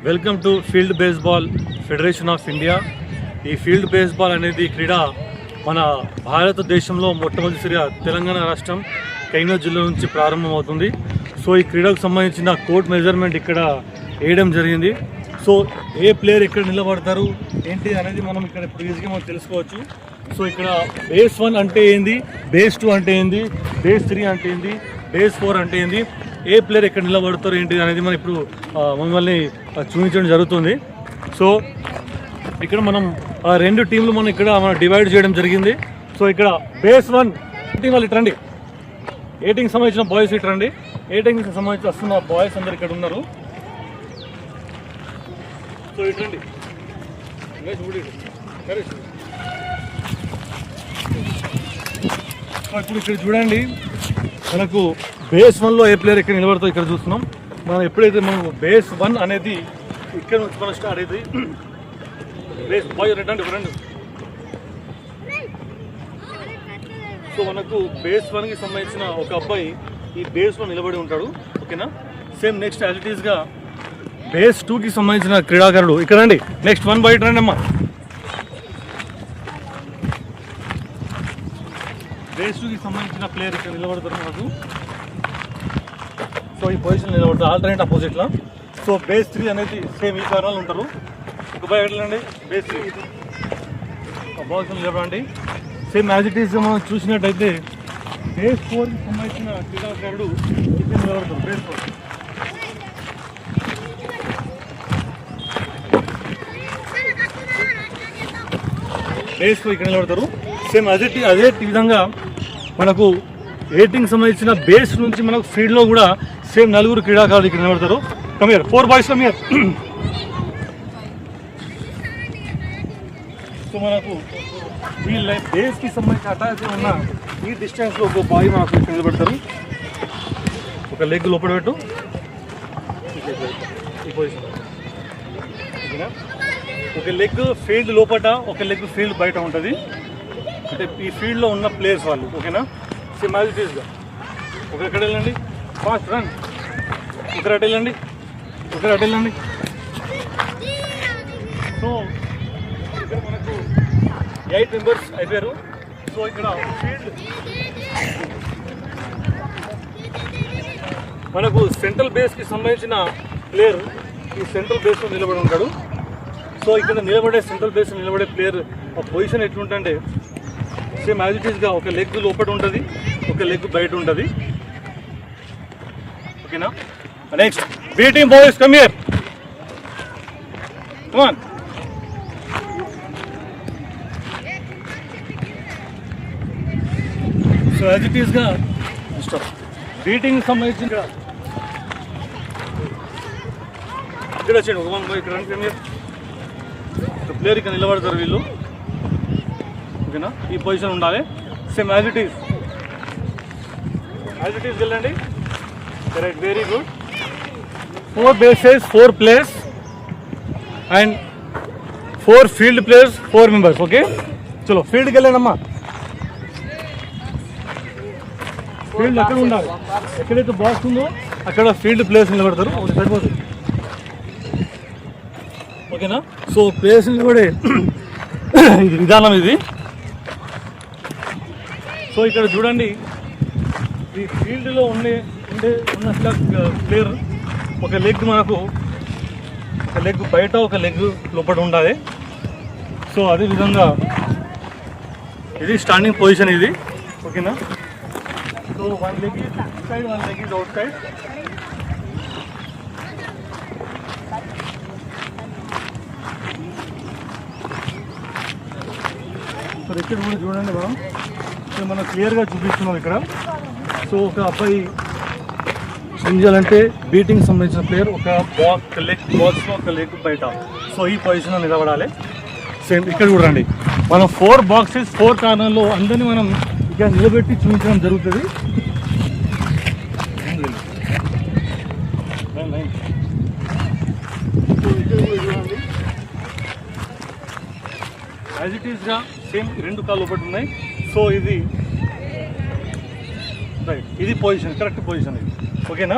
Welcome to field baseball federation of India. ఈ field baseball అనేది క్రీడ మన భారతదేశంలో మొట్టమొదటిసారిగా తెలంగాణ రాష్ట్రం కరీంనగర్ జిల్లా నుంచి ప్రారంభమవుతుంది. సో ఈ క్రీడకు సంబంధించిన కోర్ట్ మెజర్మెంట్ ఇక్కడ వేయడం జరిగింది. సో ఏ ప్లేయర్ ఎక్కడ నిలబడతారు ఏంటి అనేది మనం ఇక్కడ ఈజీగా మనం తెలుసుకోవచ్చు. సో ఇక్కడ బేస్ 1 అంటే ఏంది, బేస్ 2 అంటే ఏంది, బేస్ 3 అంటే ఏంది, బేస్ 4 అంటే ఏంది, ఏ ప్లేయర్ ఎక్కడ నిలబడతారు ఏంటి అనేది మనం ఇప్పుడు మమ్మల్ని చూపించడం జరుగుతుంది. సో ఇక్కడ మనం రెండు టీంలు మనం ఇక్కడ డివైడ్ చేయడం జరిగింది. సో ఇక్కడ బేస్ 1 టీం వాళ్ళు ఇట్రండి, ఏ టీంకి సంబంధించిన బాయ్స్ ఇట్రండి, ఏ టీంకి సంబంధించి వస్తున్న బాయ్స్ అందరు ఇక్కడ ఉన్నారు. సో ఇట్రండి, ఇప్పుడు ఇక్కడ చూడండి, మనకు బేస్ 1లో ఏ ప్లేయర్ ఎక్కడ నిలబడతావు ఇక్కడ చూస్తున్నాం. మనం ఎప్పుడైతే మనం బేస్ 1 అనేది ఇక్కడ నుంచి మనం స్టార్ట్ అవుతుంది. బేస్ బాయ్ రండి. సో మనకు బేస్ 1కి సంబంధించిన ఒక అబ్బాయి ఈ బేస్లో నిలబడి ఉంటాడు. ఓకేనా. సేమ్ నెక్స్ట్ యాజ్ ఇట్ ఈస్గా బేస్ 2కి సంబంధించిన క్రీడాకారుడు ఇక్కడ రండి. నెక్స్ట్ 1 బయట రండి అమ్మా. బేస్ 2కి సంబంధించిన ప్లేయర్ ఇక్కడ నిలబడతారు మనకు. సో ఈ పొజిషన్ నిలబడతారు ఆల్టర్నేట్ అపోజిట్లో. సో బేస్ 3 అనేది సేమ్ ఈ కారణాలు ఉంటారు. ఒక బై ఎట్లండి బేస్ 3 బాక్స్ నిలబడండి. సేమ్ యాజ్ ఇట్ ఈస్ మనం చూసినట్టయితే బేస్ 4కి సంబంధించిన క్రీడాకారుడు ఇక్కడ నిలబడతారు. బేస్ 4 ఇక్కడ నిలబడతారు. సేమ్ అదే విధంగా మనకు ఏటింగ్ సంబంధించిన బేస్ నుంచి మనకు ఫీల్డ్లో కూడా సేమ్ 4 క్రీడాకారులు ఇక్కడ నిలబడతారు. Come here 4 boys come here. సో మనకు వీళ్ళ బేస్కి సంబంధించిన అటాచ్ ఉన్న ఈ డిస్టెన్స్లో ఒక బాయ్ మనకు ఇక్కడ నిలబడతారు. ఒక లెగ్ లోపల పెట్టు, ఈ పొజిషన్. ఓకేనా. ఒక లెగ్ ఫీల్డ్ లోపల, ఒక లెగ్ ఫీల్డ్ బయట ఉంటుంది. అంటే ఈ ఫీల్డ్లో ఉన్న ప్లేయర్స్ వాళ్ళు. ఓకేనా. సేమ్ యాజ్ ఇట్ ఈస్గా ఒకరు వెళ్ళండి, ఫాస్ట్ రన్, ఒకరు అటు వెళ్ళండి. సో ఇక్కడ మనకు 8 మెంబర్స్ అయిపోయారు. సో ఇక్కడ ఫీల్డ్ మనకు సెంట్రల్ బేస్కి సంబంధించిన ప్లేయర్ ఈ సెంట్రల్ బేస్లో నిలబడి ఉంటాడు. సో ఇక్కడ సెంట్రల్ బేస్ నిలబడే ప్లేయర్ పొజిషన్ ఎట్లుంటుందంటే సేమ్ యాజ్ ఇట్ ఈస్గా ఒక లెగ్ లోపల ఉంటుంది, ఒక లెగ్ బయట ఉంటుంది. ఓకేనా. Next B team boys come here, come on. So as it ఈస్గా బీటింగ్ సంబంధించిన ఇక్కడ వచ్చాడు ఒక 1 ఇక్కడ రండి. Come here. ప్లేయర్ ఇక్కడ నిలబడతారు వీళ్ళు. ఓకేనా. ఈ పొజిషన్ ఉండాలి. సేమ్ యాజ్ ఇట్ ఈస్ వెళ్ళండి. Correct, very good. 4 bases, 4 players and 4 field players, 4 members. Okay, చలో ఫీల్డ్కి వెళ్ళండి అమ్మా. ఫీల్డ్ అక్కడ ఉండాలి, ఎక్కడైతే బాక్స్ ఉందో అక్కడ ఫీల్డ్ ప్లేయర్స్ నిలబడతారు. సరిపోతుంది. ఓకేనా. సో ప్లేయర్స్ నిలబడే ఇది విధానం ఇది. సో ఇక్కడ చూడండి, ఈ ఫీల్డ్లో ఉన్న ప్లేయర్ ఒక లెగ్ మనకు ఒక లెగ్ బయట, ఒక లెగ్ లోపల ఉండాలి. సో అదేవిధంగా ఇది స్టాండింగ్ పొజిషన్ ఇది. ఓకేనా. So 1 leg is inside, 1 leg is outside. So ఇక్కడ కూడా చూడండి, మనం క్లియర్గా చూపిస్తున్నాం ఇక్కడ. సో ఒక అబ్బాయి చేయాలంటే బీటింగ్ సంబంధించిన ప్లేయర్ ఒక లెగ్ బాక్స్లో, ఒక లెగ్ బయట. సో ఈ పొజిషన్లో నిలబడాలి. సేమ్ ఇక్కడ చూడండి, మనం 4 బాక్సెస్ 4 కార్నర్లో అందరినీ మనం ఇక్కడ నిలబెట్టి చూపించడం జరుగుతుంది. యాజ్ ఇట్ ఈస్గా సేమ్ 2 కాళ్ళు ఒకటి ఉన్నాయి. సో ఇది రైట్, ఇది పొజిషన్, కరెక్ట్ పొజిషన్ ఇది. ఓకేనా.